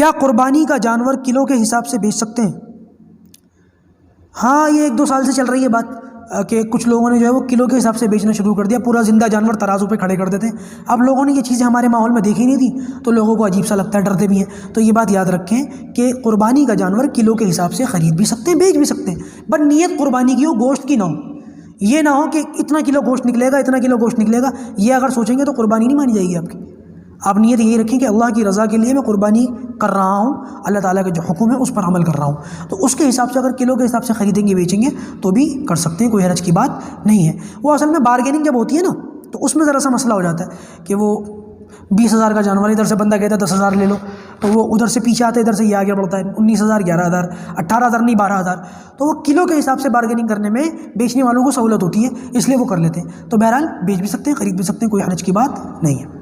क्या कुर्बानी का जानवर किलो के हिसाब से बेच सकते हैं? हाँ, ये 1-2 साल से चल रही है बात कि कुछ लोगों ने जो है वो किलो के हिसाब से बेचना शुरू कर दिया, पूरा ज़िंदा जानवर तराजू पे खड़े कर देते हैं। अब लोगों ने ये चीज़ें हमारे माहौल में देखी नहीं थी तो लोगों को अजीब सा लगता है, डरते भी हैं। तो ये बात याद रखें कि कुर्बानी का जानवर किलो के हिसाब से ख़रीद भी सकते हैं, बेच भी सकते हैं, बट नीयत कुर्बानी की हो, गोश्त की ना हो। ये ना हो कि इतना किलो गोश्त निकलेगा, इतना किलो गोश्त निकलेगा, ये अगर सोचेंगे तो कुर्बानी नहीं मानी जाएगी आपकी। आप नीयत यही रखें कि अल्लाह की रज़ा के लिए मैं कुर्बानी कर रहा हूँ, अल्लाह ताला के जो हुक्म है उस पर अमल कर रहा हूँ। तो उसके हिसाब से अगर किलो के हिसाब से ख़रीदेंगे बेचेंगे तो भी कर सकते हैं, कोई हरज की बात नहीं है। वो असल में बारगेनिंग जब होती है ना तो उसमें ज़रा सा मसला हो जाता है कि वो 20,000 का जानवर, इधर से बंदा कहता है 10,000 ले लो, तो वो उधर से पीछे आता है, इधर से ये आगे बढ़ता है 19,000, 11,000, 18,000 नहीं 12,000। तो वो किलो के हिसाब से बारगेनिंग करने में बेचने वालों को सहूलत होती है, इसलिए वो कर लेते हैं। तो बहरहाल बेच भी सकते हैं, ख़रीद भी सकते हैं, कोई हरज की बात नहीं है।